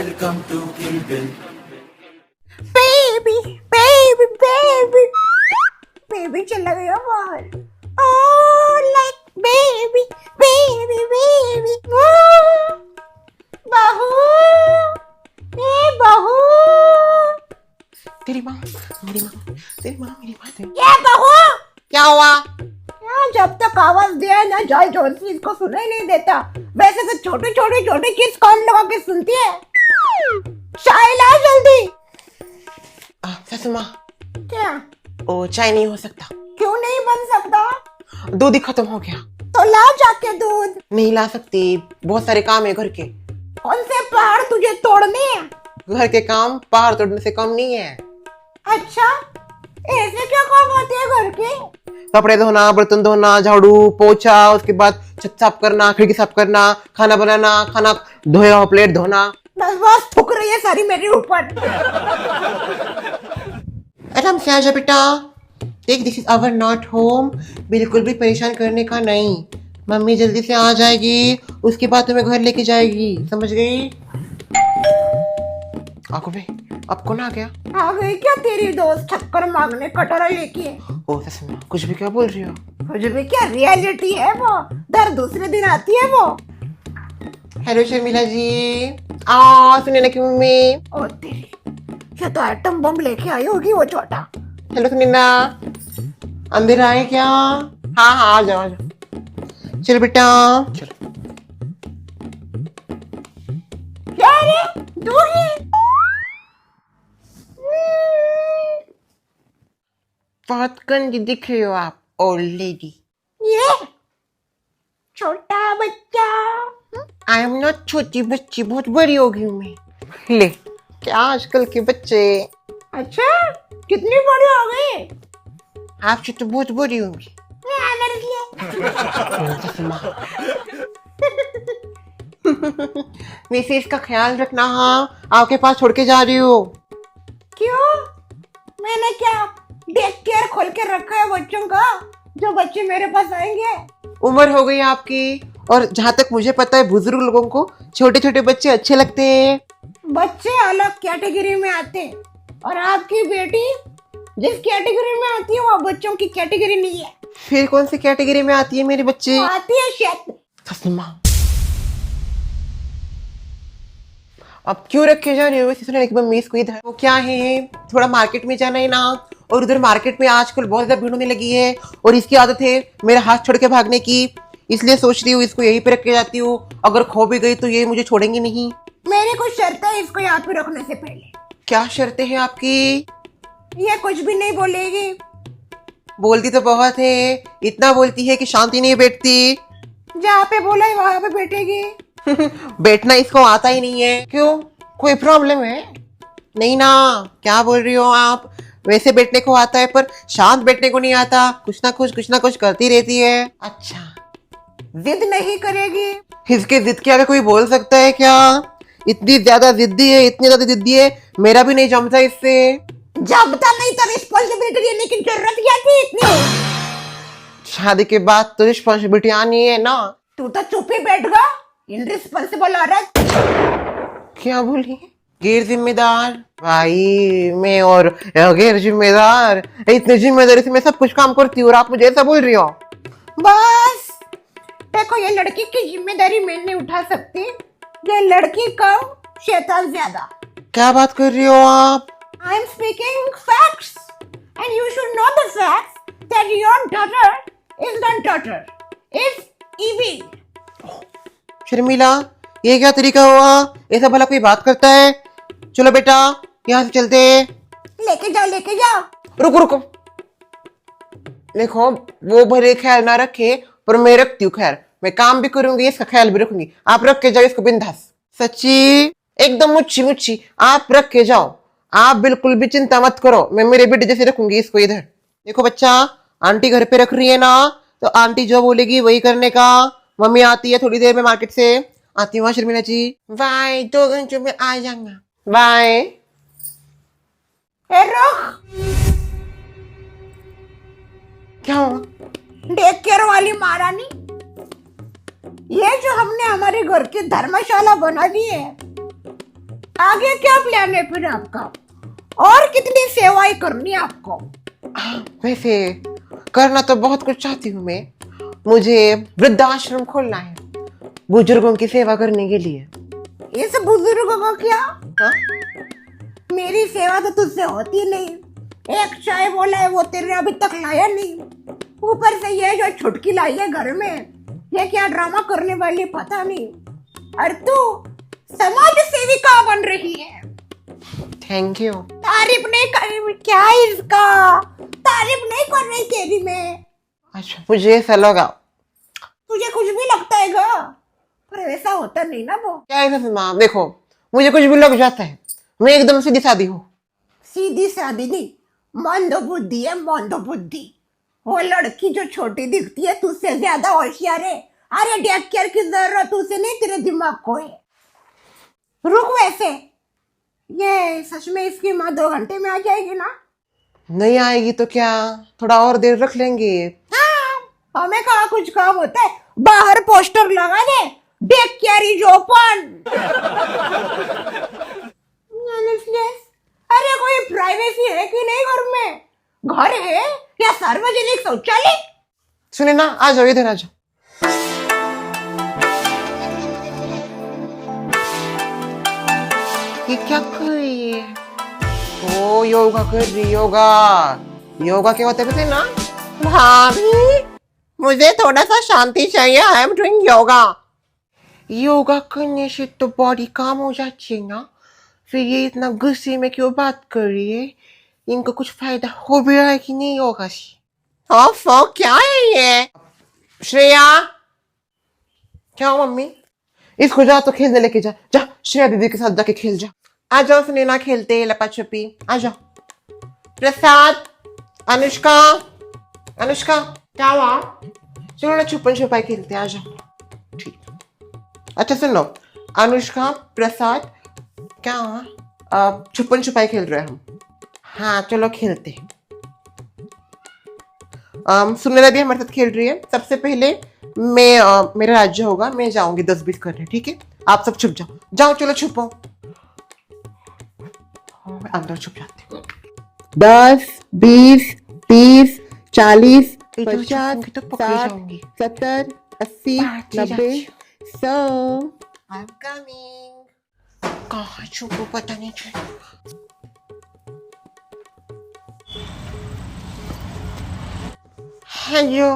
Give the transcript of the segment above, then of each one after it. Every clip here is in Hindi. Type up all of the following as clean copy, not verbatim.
Welcome to Kill Bill. Baby, baby, baby, baby चला गया बाहर. Oh, like baby, baby, baby. Oh, बहू, ये बहू. तेरी माँ मेरी माँ तेरी माँ मेरी माँ तेरी ये बहू. क्या हुआ? यार जब तक आवाज दिया ना जॉय जोन्स इसको सुनाई नहीं देता. वैसे तो छोटे छोटे छोटे किस कौन लगा के सुनती है. चाय ला जल्दी. सासू माँ क्या? ओ चाय नहीं हो सकता. क्यों नहीं बन सकता? दूध ही खत्म हो गया. तो ला जाके दूध. नहीं ला सकती, बहुत सारे काम है घर के. कौन से पहाड़ तुझे तोड़ने हैं? घर के काम पहाड़ तोड़ने से कम नहीं है. अच्छा, ऐसे क्या काम होते हैं घर के? कपड़े धोना, बर्तन धोना, झाड़ू पोछा, उसके बाद छत साफ करना, खिड़की साफ करना, खाना बनाना, खाना धोया हुआ प्लेट धोना. बस थूक रही है सारी मेरे ऊपर. आराम से आ जा बेटा. देख this is our not home. बिल्कुल भी परेशान करने का नहीं. मम्मी जल्दी से आ जाएगी, उसके बाद तुम्हें घर लेके जाएगी. समझ गई? आंखों में अब कौन आ गया? आ गई क्या तेरी दोस्त चक्कर मांगने कटोरा लेके? ओ सच में कुछ भी क्या बोल रही हो? मुझे भी क्या रियलिटी है वो. दर दूसरे दिन आती है वो. हेलो शर्मिला जी. सुनिए ना कि मम्मी. ओ तेरी, ये तो एटम बम लेके आई होगी वो छोटा. हेलो सुनीना, अंदर आए क्या? हाँ हाँ आ जाओ आ जाओ. चलो बेटा चलो. क्या रे दूरी? बहुत गंदी दिख रही हो आप ओल्ड लेडी. ये छोटा बच्चा. आई एम नॉट छोटी बच्ची, बहुत बड़ी हो गई हूँ मैं. ले क्या आजकल के बच्चे. अच्छा, कितनी बड़ी हो गई? आपसे तो बहुत बड़ी होंगी. वैसे इसका ख्याल रखना. हाँ आपके पास छोड़ के जा रही हो. क्यों? मैंने क्या डेक केयर खोल के रखा है बच्चों का, जो बच्चे मेरे पास आएंगे? उम्र हो गई आपकी, और जहाँ तक मुझे पता है बुजुर्ग लोगों को छोटे छोटे बच्चे अच्छे लगते हैं. बच्चे अलग कैटेगरी में आते हैं, और आपकी बेटी जिस कैटेगरी में आती है वो बच्चों की कैटेगरी नहीं है. फिर कौन सी कैटेगरी में आती है मेरे बच्चे? आती है शेत. अब क्यों रखे जा रहे हो सुनने की मम्मी इसको इधर? वो क्या है, थोड़ा मार्केट में जाना है ना, और उधर मार्केट में आजकल बहुत ज्यादा भीड़ होने लगी है, और इसकी आदत है मेरा हाथ छोड़ के भागने की. इसलिए सोच रही हूँ इसको यहीं पे रख के जाती हूँ. अगर खो भी गई तो ये मुझे छोड़ेंगे नहीं. मेरी कुछ शर्त है इसको यहाँ पे रखने से पहले. क्या शर्तें हैं आपकी? ये कुछ भी नहीं बोलेगी. बोलती तो बहुत है, इतना बोलती है कि शांति नहीं बैठती. जहाँ पे बोला है वहां पे बैठेगी. बैठना इसको आता ही नहीं है. क्यों, कोई प्रॉब्लम है? नहीं ना, क्या बोल रही हो आप? वैसे बैठने को आता है पर शांत बैठने को नहीं आता. कुछ ना कुछ करती रहती है. अच्छा, जिद नहीं करेगी. इसके जिद के आगे कोई बोल सकता है क्या? इतनी ज्यादा जिद्दी है, इतनी ज्यादा जिद्दी है, मेरा भी नहीं जमता इससे. जमता नहीं तो रिस्पॉन्सिबिलिटी लेने की जरूरत क्या थी इतनी? शादी के बाद तो रिस्पॉन्सिबिलिटी आनी है ना. तू तो चुप ही बैठ गया, इनरिस्पॉन्सिबल औरत. क्या बोली? गैर जिम्मेदार? भाई मैं और गैर जिम्मेदार, इतनी जिम्मेदारी से मैं सब कुछ काम करती हूँ और आप मुझे ऐसा बोल रही हो? बस देखो, ये लड़की की जिम्मेदारी मैं नहीं उठा सकती. ये लड़की का शैतान ज्यादा. क्या बात कर रही हो आप? I am speaking facts, and you should know the facts that your daughter is not daughter, is evil. Sharmila, ये क्या तरीका हुआ? ऐसा भला कोई बात करता है? चलो बेटा यहाँ से चलते हैं. लेके जाओ लेके जाओ. रुको रुको, देखो वो भले ख्याल ना रखे पर मैं रखती हूँ ख्याल. मैं काम भी करूंगी, इसका ख्याल भी रखूंगी. आप रख के जाओ इसको बिंदास. सच्ची एकदम मुच्छी मुच्छी आप रख के जाओ. आप बिल्कुल भी चिंता मत करो, मैं मेरे बेटे जैसे रखूंगी इसको इधर. देखो बच्चा, आंटी घर पे रख रही है ना, तो आंटी जो बोलेगी वही करने का. मम्मी आती है थोड़ी देर में मार्केट से. आती हूँ शर्मिला जी. बाय, 2 घंटों में आ जाऊंगा. बाय. रुक. क्या हुआ? टेक केयर वाली महारानी, ये जो हमने हमारे घर की धर्मशाला बना दी है, आगे क्या प्लान है फिर आपका? और कितनी सेवाएं करनी है आपको? वैसे करना तो बहुत कुछ चाहती हूँ मैं। मुझे वृद्धाश्रम खोलना है बुजुर्गों की सेवा करने के लिए। इस बुजुर्गों को क्या? हाँ? मेरी सेवा तो तुझसे होती नहीं। एक चाय बोला है वो तेरे अभी तक लाया नहीं। ऊपर से ये जो छुटकी लाई है घर में, ये क्या ड्रामा करने वाली पता नहीं। और तू समाज सेविका बन रही है। Thank you. तारीफ नहीं कर रही क्या? इसका तारीफ नहीं कर रही तेरी मैं। अच्छा, मुझे ऐसा लगा। तुझे कुछ भी लगता है गा, पर ऐसा होता नहीं ना वो। क्या है माँ, देखो मुझे कुछ भी लग जाता है। मैं एकदम सीधी सादी हूँ। सीधी सादी नहीं, मंद बुद्धि है, मंद बुद्धि। वो लड़की जो छोटी दिखती है तुझसे ज्यादा होशियार है। अरे टेक केयर की जरूरत उसे नहीं, तेरे दिमाग को है। रुक, वैसे ये सच में इसकी माँ 2 घंटे में आ जाएगी ना? नहीं आएगी तो क्या, थोड़ा और देर रख लेंगे। हाँ, हमें कहा कुछ काम होता है। बाहर पोस्टर लगा दे, टेक केयर इज ओपन। अरे कोई प्राइवेसी है कि नहीं घर में? घर है या सार्वजनिक शौचालय? सुने ना, आ जाओ इधर आ जाओ। ये क्या कर रही है? ओ योगा कर रही। योगा योगा क्या होता है पता है ना? भाभी मुझे थोड़ा सा शांति चाहिए। I am doing yoga. Yoga करने से तो बॉडी काम हो जाती है ना, फिर ये इतना गुस्से में क्यों बात कर रही है? इनको कुछ फायदा हो भी रहा है कि नहीं योगा से? ओफो क्या है ये? श्रेया, क्या हो मम्मी? इसको जा तो खेलने लेके जा। जा श्रेया दीदी के साथ जाके खेल जा। आ जाओ सुनैना, खेलते लपा छुपी। आ जाओ। प्रसाद, अनुष्का, अनुष्का क्या हुआ? चलो ना छुपन छुपाई खेलते। आ जाओ। ठीक। अच्छा सुनो, अनुष्का प्रसाद क्या हुआ? छुपन छुपाई खेल रहे हैं हम। हाँ चलो खेलते हैं। सुनैना भी हमारे साथ खेल रही है। सबसे पहले मैं मेरा राज्य होगा, मैं जाऊंगी 10-20 करने। ठीक है, आप सब छुप जाओ। जाओ चलो छुपो। मैं अंदर छुप जाती हूँ। 10, 20, 30, 40, इधर 50, छुपूंगी तो पकड़ी 60, जाऊंगी। 70, 80, भागती 90, जाती 100। I'm coming. कहाँ छुपू पता नहीं चला। हेलो,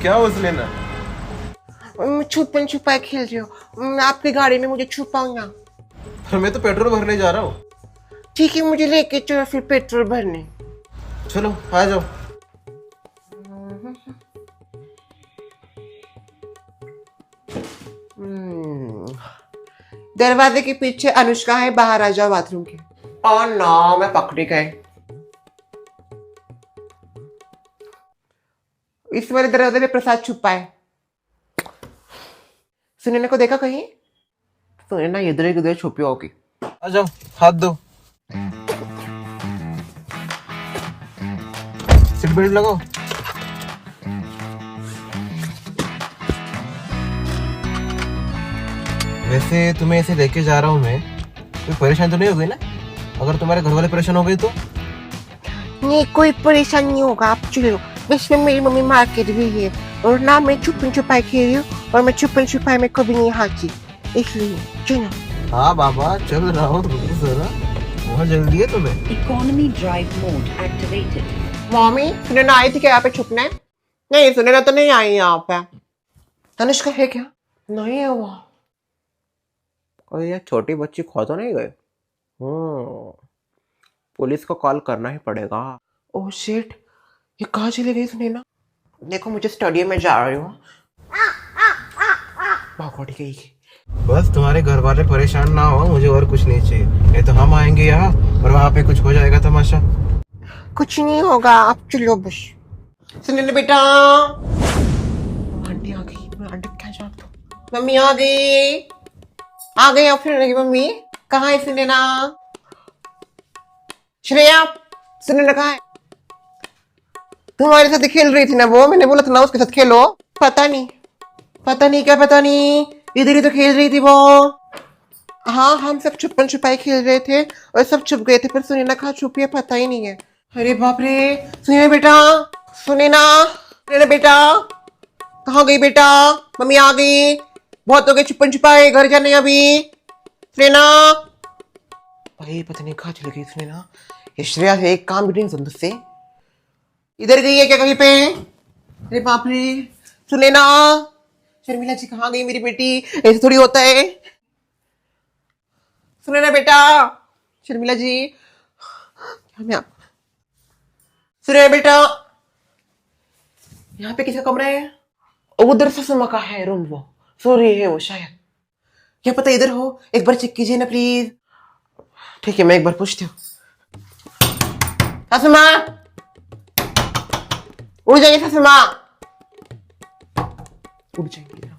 क्या हुआ सुनैना? मैं छुपन छुपाई खेल रही हूँ। आपकी गाड़ी में मुझे छुपाओ ना। पर मैं तो पेट्रोल भरने जा रहा हूँ। ठीक है, मुझे लेके चलो फिर पेट्रोल भरने। चलो आ जाओ। दरवाजे के पीछे अनुष्का है, बाहर आ जाओ बाथरूम के। ओह नो, मैं पकड़ी गई। इस वाले दरवाजे पे प्रसाद छुपा है। सुनैना को देखा कहीं? सुनैना इधर उधर छुपी होगी। आ जाओ, हाथ दो। सीट बेल्ट लगाओ। वैसे तुम्हें ऐसे लेके जा रहा हूँ मैं, कोई परेशान तो नहीं हो गई ना? अगर तुम्हारे घर वाले परेशान हो गए तो? नहीं, कोई परेशान नहीं होगा, आप चलो। इसमें मेरी मम्मी मार्केट भी है और ना मैं छुपन छुपाई खेल रही हूँ, और मैं छुपन छुपाई में कभी नहीं हारती, इसलिए चलो। हाँ बाबा चल रहा हूँ, जरा बहुत जल्दी है तुम्हें। Economy drive mode activated. Mummy Sunaina आई थी क्या यहाँ पे छुपने? नहीं, सुनैना तो नहीं आई यहाँ पे। अनुष्का है क्या? नहीं है वो। कोई ये छोटी बच्ची खो तो नहीं गए? पुलिस को कॉल करना ही पड़ेगा। ओह शिट, ये कहाँ चली गई सुनैना? देखो मुझे स्टडी में जा रही हूँ। भागोड़ी गई। बस तुम्हारे घर वाले परेशान ना हो, मुझे और कुछ नहीं चाहिए। नहीं तो हम आएंगे यहाँ और वहाँ पे कुछ हो जाएगा तमाशा। कुछ नहीं होगा, आप चलो बस। सुनैना बेटा, आंटी आ गई। मैं आंटी क्या जवाब दूँ? मम्मी आ गई। आ गई अब फिर लगी मम्मी। कहाँ है सुनैना? श्रेया, सुनैना कहाँ है? तुम्हारे साथ ही खेल रही थी ना वो, मैंने बोला था ना उसके साथ खेलो। पता नहीं क्या, पता नहीं, इधर ही तो खेल रही थी वो। हाँ, हम सब छुपन छुपाई खेल रहे थे और सब छुप गए थे, पर सुनैना कहाँ छुपी है पता ही नहीं है। अरे बाप रे, सुनैना बेटा, सुनैना, सुनैना बेटा, कहाँ गई बेटा? मम्मी आ गई, बहुत हो गए छुपन छुपाई, घर जाने अभी। सुनैना, भाई पता नहीं कहाँ चली गई सुनैना। ये श्रेया से एक काम भी नहीं सुन से, इधर गई है क्या कहीं पे? अरे बाप रे, सुनैना, शर्मिला जी कहाँ गई मेरी बेटी? ऐसे थोड़ी होता है। सुनैना बेटा, शर्मिला जी, सुनैना बेटा, यहाँ पे किसका कमरा है? उधर सासू का है रूम, वो सो रही है वो शायद। क्या पता इधर हो, एक बार चेक कीजिए ना प्लीज। ठीक है, मैं एक बार पूछती हूँ। सासू माँ, उड़ जाइए सासू माँ, उड़ जाएंगे।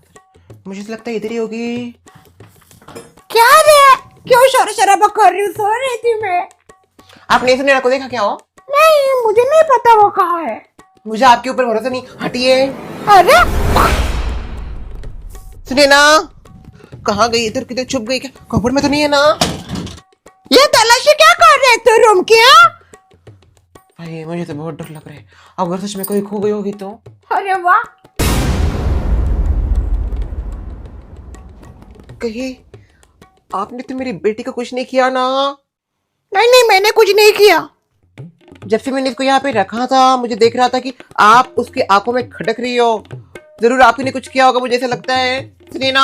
मुझे तो लगता है इधर ही होगी। क्या रे, क्यों शोर शराबा कर रही हूँ? सो रही थी मैं। आपने सुनैना को देखा क्या हो? नहीं, मुझे नहीं पता वो कहाँ है। मुझे आपके ऊपर भरोसा नहीं, हटिए। अरे सुनैना कहाँ गई? इधर किधर छुप गई क्या? कपड़ में तो नहीं है ना? ये तलाशी क्या कर रहे तू रूम की? भाई मुझे तो बहुत डर लग रहा है, अगर सच में कोई खो गई होगी तो। अरे वाह, कहीं आपने तो मेरी बेटी को कुछ नहीं किया ना? नहीं नहीं, मैंने कुछ नहीं किया। जब से मैंने इसको यहाँ पे रखा था, मुझे देख रहा था कि आप उसकी आंखों में खटक रही हो। जरूर आप ही ने कुछ किया होगा, मुझे ऐसा लगता है। सुनैना,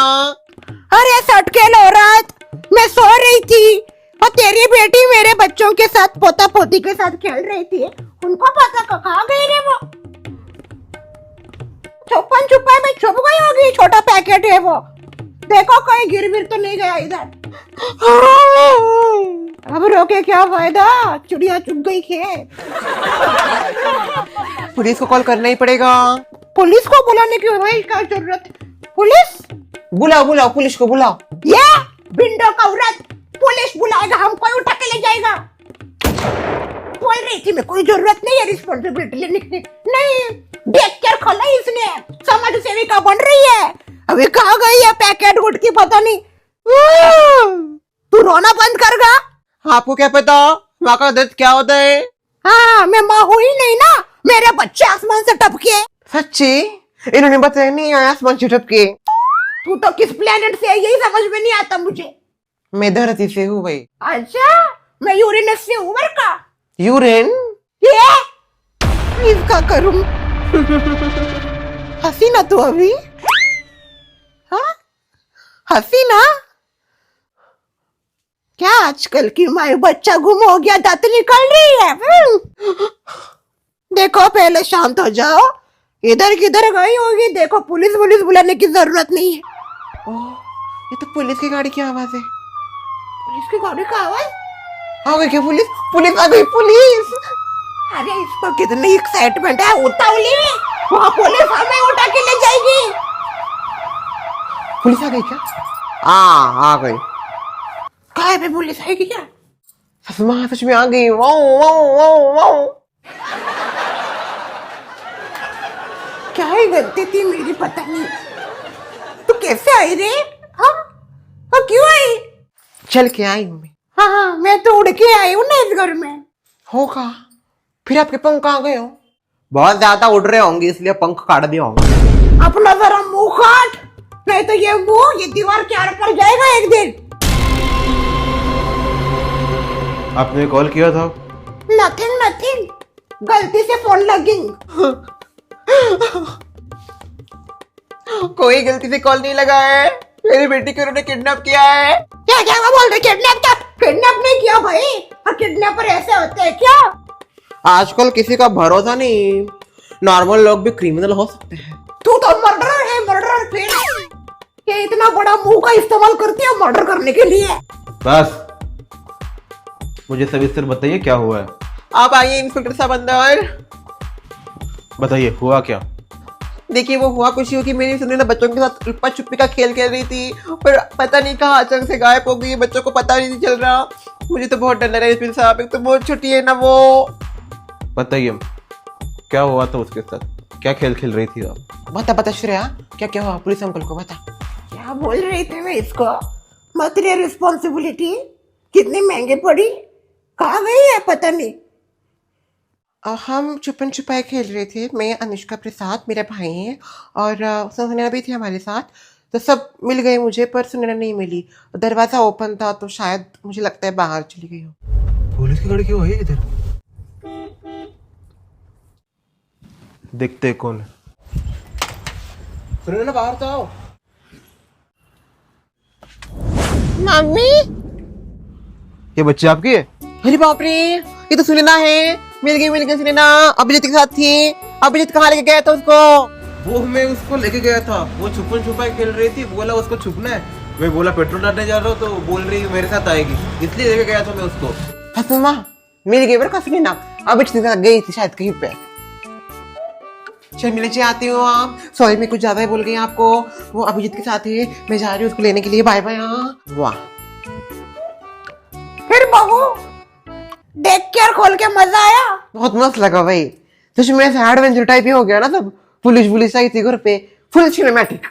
अरे सटकेल औरत, मैं सो रही थी और तेरी बेटी मेरे बच्चों के साथ, पोता पोती के साथ खेल रही थी। उनको पता कहाँ गई रे वो? छुपन छुपाई में छुप गई होगी, छोटा पैकेट है वो। देखो कहीं गिर विर तो नहीं गया इधर। अब रोके क्या फायदा, चिड़िया चुग गई खेत। पुलिस को कॉल करना ही पड़ेगा। पुलिस को बुलाने की भाई क्या जरूरत? पुलिस बुलाओ बुलाओ, पुलिस को बुलाओ। ये बिंडो का औरत, पुलिस बुलाएगा हमको, उठा के ले जाएगा। बोल रही थी मैं, कोई जरूरत नहीं है रिस्पॉन्सिबिलिटी लेने की। नहीं, देख कर खोला इसने, समाज सेविका बन रही है। अभी कहाँ गई है पैकेट गुट की, पता नहीं। तू रोना बंद करगा। आपको क्या पता माँ का दर्द क्या होता है? हाँ, मैं माँ हुई नहीं ना, मेरे बच्चे आसमान से टपके। सच्ची? इन्होंने बताया नहीं आया आसमान से टपके। तू तो किस प्लेनेट से है, यही समझ में नहीं आता मुझे। मैं धरती से हूँ भाई। अच्छा, मैं यूरेनस से हूँ का। यूरेन? ये इसका करूं? हंसी ना तू अभी, हाँ हंसी ना। क्या आजकल की माँ, बच्चा गुम हो गया, दांत निकल रही है। देखो पहले शांत हो जाओ, इधर किधर गई होगी। देखो पुलिस वुलिस बुलाने की जरूरत नहीं है। ओह, ये तो पुलिस की गाड़ी की आवाज है। पुलिस की गाड़ी का आवाज? आ गई क्या पुलिस? पुलिस आ गई, पुलिस। अरे इसको कितनी एक्साइटमेंट है, उतावली। वहाँ पुलिस हमें उठा के ले जाएगी। पुलिस आ गई क्या? आ गई। कहाँ पे पुलिस आएगी क्या? सच में आ गई। Wow wow wow wow. क्या ही गलती थी मेरी, पता नहीं। तू कैसे आई रे? हाँ, क्यों आई? चल के आई हूँ मैं। हाँ, मैं तो उड़ के आई हूँ ना इस घर में। होगा, फिर आपके पंख कहाँ गए हो? बहुत ज्यादा उड़ रहे होंगे इसलिए पंख काट दिए होंगे। अपना जरा मुंह काट, नहीं तो ये मुंह ये दीवार के आर पर जाएगा एक दिन। आपने कॉल किया था? नथिंग नथिंग, गलती से फोन लगी। कोई गलती से कॉल नहीं लगा है, मेरी बेटी को उन्होंने किडनैप किया है। क्या क्या वो बोल रहे? किडनैप? क्या किडनैप नहीं किया भाई, और किडनैपर ऐसे होते हैं क्या? आजकल किसी का भरोसा नहीं, नॉर्मल लोग भी क्रिमिनल हो सकते हैं। तू तो मर्डर है, मर्डर। फिर ये इतना बड़ा मुंह का इस्तेमाल करती है मर्डर करने के लिए। बस मुझे सविस्तर बताइए क्या हुआ है। आप आइए इंस्पेक्टर साहब अंदर। बताइए हुआ क्या? देखिए वो हुआ कुछ कि मेरी सुनैना बच्चों के साथ लुप्पा छुपी का खेल खेल रही थी, पर पता नहीं कहाँ अचानक से गायब हो गई। बच्चों को पता नहीं चल रहा। मुझे तो बहुत डर लग रहा है इंस्पेक्टर साहब, एक तो बहुत छोटी है ना वो। बताइए क्या हुआ था उसके साथ, क्या खेल खेल रही थी आप? बता श्रेया, क्या क्या हुआ? पुलिस अंकल को बता। क्या बोल रही थी मैं इसको? मटेरियल रिस्पॉन्सिबिलिटी कितनी महंगी पड़ी, कहाँ गई है पता नहीं। हम छुपन छुपाई खेल रहे थे, मैं अनुष्का प्रसाद, मेरा भाई है और सुनैना भी थी हमारे साथ। तो सब मिल गए मुझे, पर सुनैना नहीं मिली। दरवाजा ओपन था तो शायद मुझे लगता है बाहर चली गई हो। पुलिस की गाड़ी क्यों है इधर? देखते कौन है। सुनो ना, बाहर तो आओ। मम्मी, ये बच्चे आपकी है? अरे बाप रे, ये तो सुनैना है। मिल गई सुनैना। अभिजीत के साथ थी। अभिजीत कहाँ लेके गया था उसको? वो मैं उसको लेके गया था, वो छुपन छुपाई खेल रही थी, बोला उसको छुपना है। मैं बोला पेट्रोल डालने जा रहा हूँ, तो बोल रही है मेरे साथ आएगी, इसलिए लेके गया था मैं उसको। हसमा मिल गई बरका सुनैना। अभिजीत के साथ गई थी शायद कहीं पे। शर्मिला जी आती हो आप? सॉरी मैं कुछ ज्यादा ही बोल गई आपको। वो अभिजीत के साथ है, मैं जा रही हूँ उसको लेने के लिए। Bye bye. वाह, फिर बहू देख के खोल के मजा आया। बहुत मस्त लगा भाई। तो मेरे से एडवेंचर टाइप ही हो गया ना, सब पुलिस आई थी घर पे, फुल सिनेमैटिक।